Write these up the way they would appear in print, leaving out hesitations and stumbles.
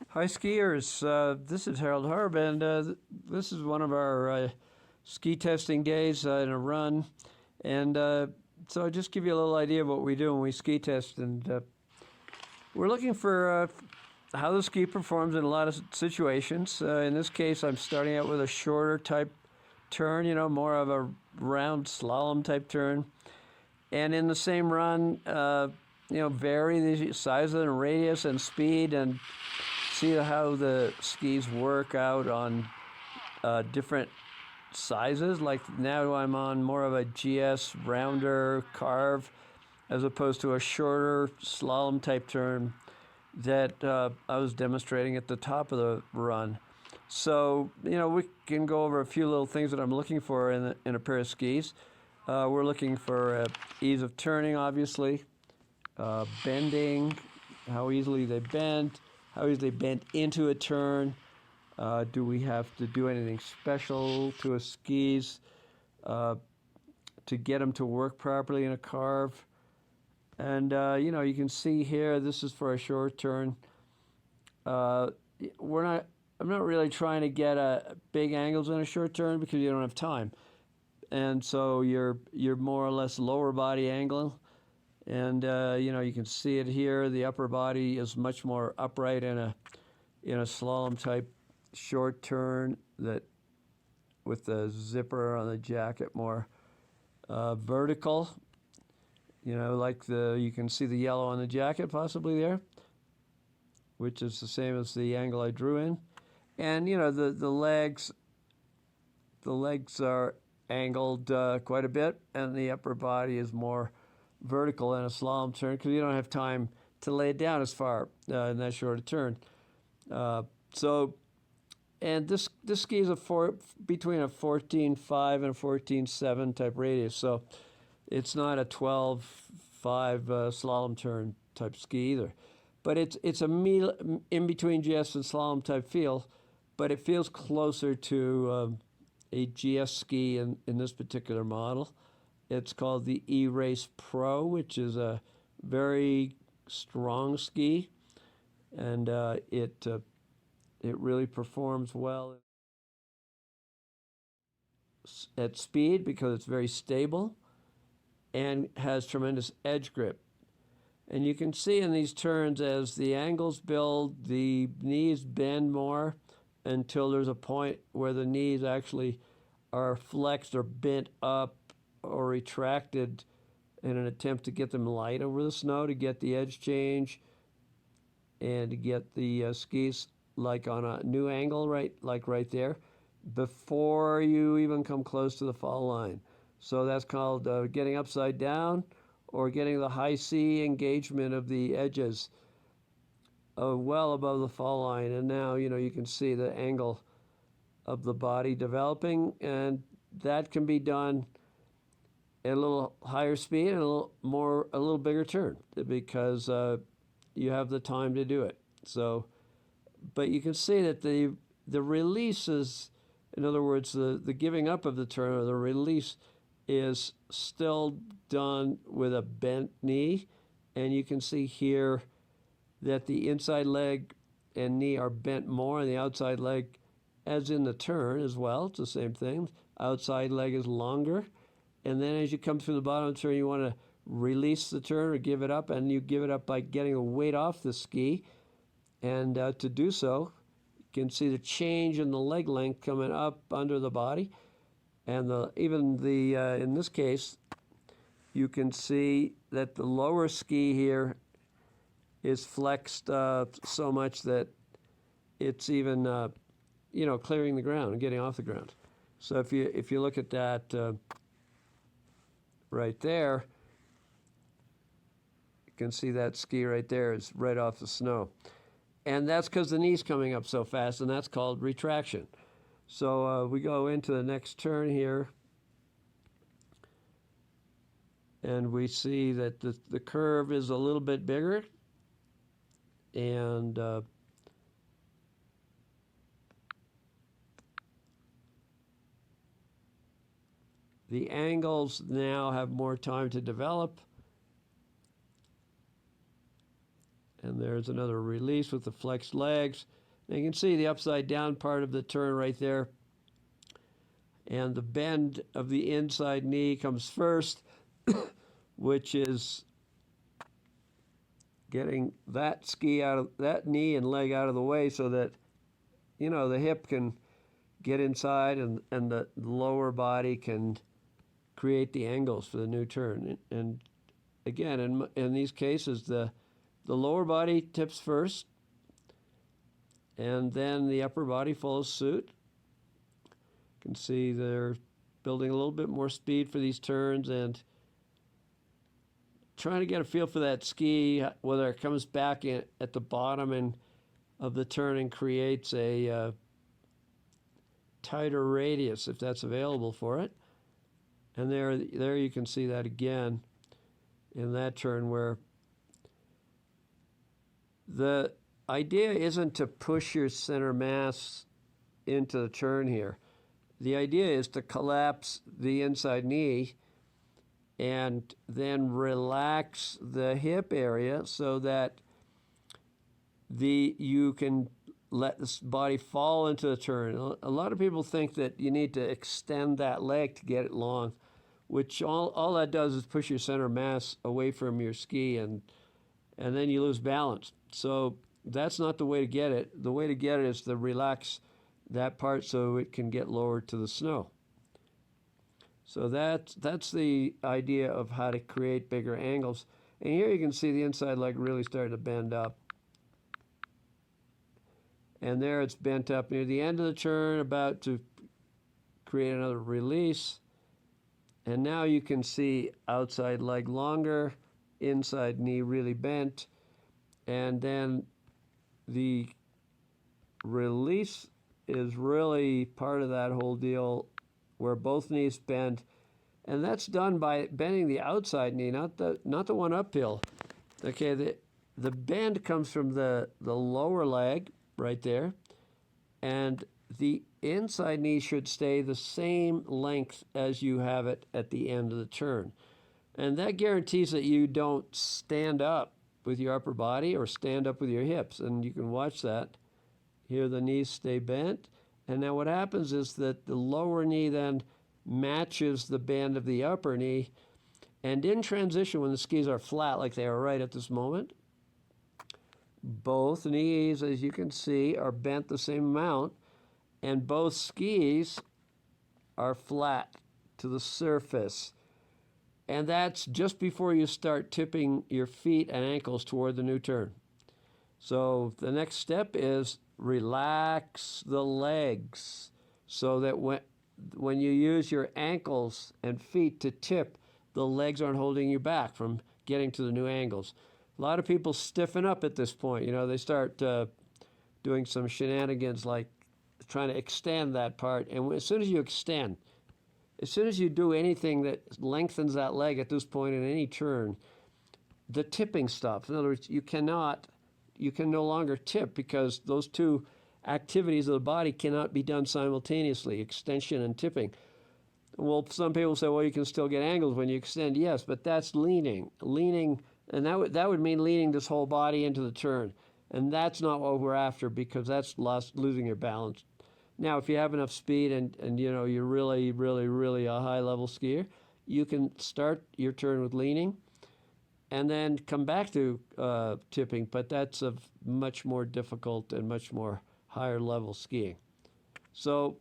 Hi skiers, this is Harald Harb, and this is one of our ski testing days in a run. And so I'll just give you a little idea of what we do when we ski test. And we're looking for how the ski performs in a lot of situations. In this case, I'm starting out with a shorter type turn, more of a round slalom type turn. And in the same run, vary the size and radius and speed and see how the skis work out on different sizes. Like now I'm on more of a GS rounder carve as opposed to a shorter slalom type turn that I was demonstrating at the top of the run. So, we can go over a few little things that I'm looking for in a pair of skis. We're looking for ease of turning, obviously, bending, how easily they bend, how easily they bend into a turn. Do we have to do anything special to a skis to get them to work properly in a carve? And, you can see here, this is for a short turn. I'm not really trying to get big angles in a short turn because you don't have time. And so you're more or less lower body angle. And, you can see it here. The upper body is much more upright in a slalom type short turn that with the zipper on the jacket more vertical. You can see the yellow on the jacket possibly there, which is the same as the angle I drew in. And, the legs are angled quite a bit, and the upper body is more vertical in a slalom turn because you don't have time to lay it down as far in that short a turn. And this ski is between a 14.5 and a 14.7 type radius, so it's not a 12.5 slalom turn type ski either. But it's a in between GS and slalom type feel, but it feels closer to a GS ski in this particular model. It's called the eRace Pro, which is a very strong ski, and it really performs well at speed because it's very stable and has tremendous edge grip. And you can see in these turns as the angles build, the knees bend more until there's a point where the knees actually are flexed or bent up or retracted in an attempt to get them light over the snow to get the edge change and to get the skis like on a new angle, right there, before you even come close to the fall line. So that's called getting upside down or getting the high C engagement of the edges well above the fall line. And now, you can see the angle of the body developing, and that can be done at a little higher speed and a little bigger turn because you have the time to do it. So, but you can see that the release is, in other words, the giving up of the turn or the release is still done with a bent knee, and you can see here that the inside leg and knee are bent more, and the outside leg, as in the turn as well, it's the same thing. Outside leg is longer, and then as you come through the bottom of the turn, you want to release the turn or give it up, and you give it up by getting the weight off the ski. And to do so, you can see the change in the leg length coming up under the body. And in this case, you can see that the lower ski here is flexed so much that it's even, clearing the ground and getting off the ground. So if you look at that right there, you can see that ski right there is right off the snow. And that's because the knee's coming up so fast, and that's called retraction. So we go into the next turn here, and we see that the curve is a little bit bigger, and the angles now have more time to develop. And there's another release with the flexed legs. And you can see the upside down part of the turn right there. And the bend of the inside knee comes first, which is getting that ski out of that knee and leg out of the way so that, you know, the hip can get inside and the lower body can create the angles for the new turn. And again, in these cases, the lower body tips first, and then the upper body follows suit. You can see they're building a little bit more speed for these turns and trying to get a feel for that ski, whether it comes back in at the bottom and of the turn and creates a tighter radius if that's available for it. And there you can see that again in that turn, where the idea isn't to push your center mass into the turn here. The idea is to collapse the inside knee and then relax the hip area so that you can let this body fall into the turn. A lot of people think that you need to extend that leg to get it long, which all that does is push your center mass away from your ski, and then you lose balance. So that's not the way to get it. The way to get it is to relax that part so it can get lowered to the snow. So that's the idea of how to create bigger angles. And here you can see the inside leg really starting to bend up. And there it's bent up near the end of the turn, about to create another release. And now you can see outside leg longer, inside knee really bent, and then the release is really part of that whole deal where both knees bend. And that's done by bending the outside knee, not the one uphill. Okay, the bend comes from the lower leg right there, and the inside knee should stay the same length as you have it at the end of the turn. And that guarantees that you don't stand up with your upper body or stand up with your hips. And you can watch that. Here the knees stay bent. And now what happens is that the lower knee then matches the bend of the upper knee. And in transition, when the skis are flat like they are right at this moment, both knees, as you can see, are bent the same amount, and both skis are flat to the surface. And that's just before you start tipping your feet and ankles toward the new turn. So the next step is relax the legs so that when you use your ankles and feet to tip, the legs aren't holding you back from getting to the new angles. A lot of people stiffen up at this point. You know, they start doing some shenanigans like trying to extend that part. And as soon as you extend, as soon as you do anything that lengthens that leg at this point in any turn, the tipping stops. In other words, you can no longer tip because those two activities of the body cannot be done simultaneously, extension and tipping. Well, some people say, well, you can still get angles when you extend. Yes, but that's leaning, and that would mean leaning this whole body into the turn. And that's not what we're after, because that's losing your balance. Now, if you have enough speed and you know, you're really, really, really a high-level skier, you can start your turn with leaning and then come back to tipping, but that's a much more difficult and much more higher-level skiing. So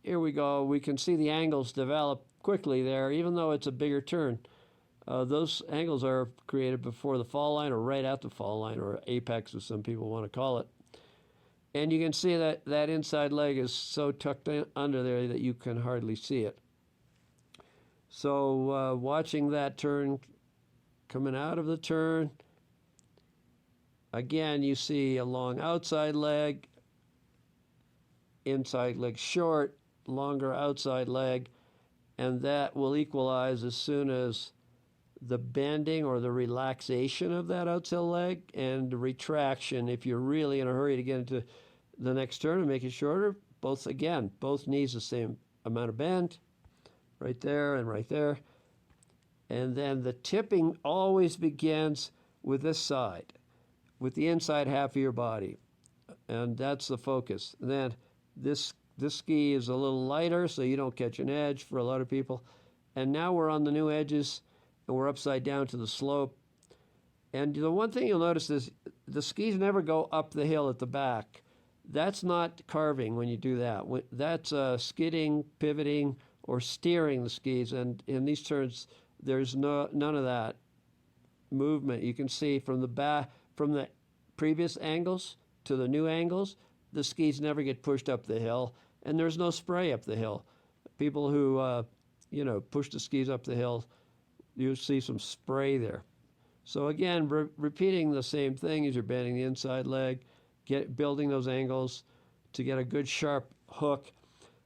here we go. We can see the angles develop quickly there, even though it's a bigger turn. Those angles are created before the fall line or right at the fall line, or apex as some people want to call it. And you can see that that inside leg is so tucked under there that you can hardly see it. So watching that turn, coming out of the turn, again you see a long outside leg, inside leg short, longer outside leg, and that will equalize as soon as the bending or the relaxation of that outside leg and the retraction, if you're really in a hurry to get into the next turn and make it shorter, both knees the same amount of bend, right there and right there. And then the tipping always begins with this side. with the inside half of your body, and that's the focus. And then this ski is a little lighter, so you don't catch an edge for a lot of people. And now we're on the new edges, and we're upside down to the slope. And the one thing you'll notice is the skis never go up the hill at the back. That's not carving when you do that. That's skidding, pivoting, or steering the skis. And in these turns, there's none of that movement. You can see from the previous angles to the new angles, the skis never get pushed up the hill, and there's no spray up the hill. People who push the skis up the hill, you'll see some spray there. So again, repeating the same thing as you're bending the inside leg, building those angles to get a good sharp hook.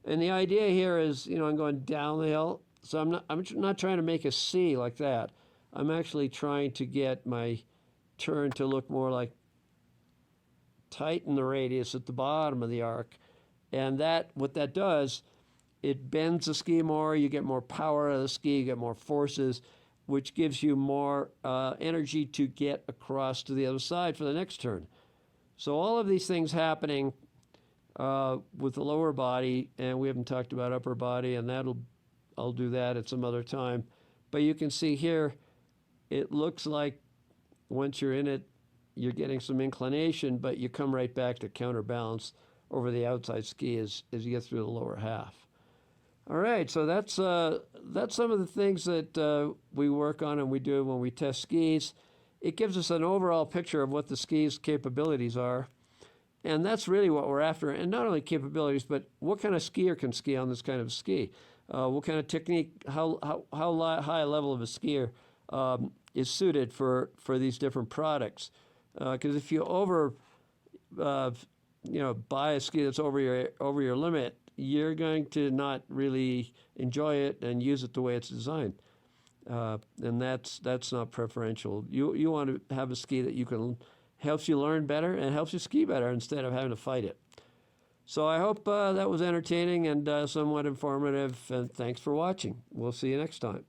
And the idea here is, I'm going down the hill, so I'm not trying to make a C like that. I'm actually trying to get my turn to look more like tighten the radius at the bottom of the arc. And what that does, it bends the ski more, you get more power out of the ski, you get more forces, which gives you more energy to get across to the other side for the next turn. So all of these things happening with the lower body, and we haven't talked about upper body, and I'll do that at some other time. But you can see here, it looks like once you're in it, you're getting some inclination, but you come right back to counterbalance over the outside ski as you get through the lower half. All right, so that's some of the things that we work on and we do when we test skis. It gives us an overall picture of what the ski's capabilities are, and that's really what we're after. And not only capabilities, but what kind of skier can ski on this kind of ski? What kind of technique? How high a level of a skier is suited for these different products? Because if you buy a ski that's over your limit, you're going to not really enjoy it and use it the way it's designed, and that's not preferential. You want to have a ski that helps you learn better and helps you ski better instead of having to fight it. So I hope that was entertaining and somewhat informative, and thanks for watching. We'll see you next time.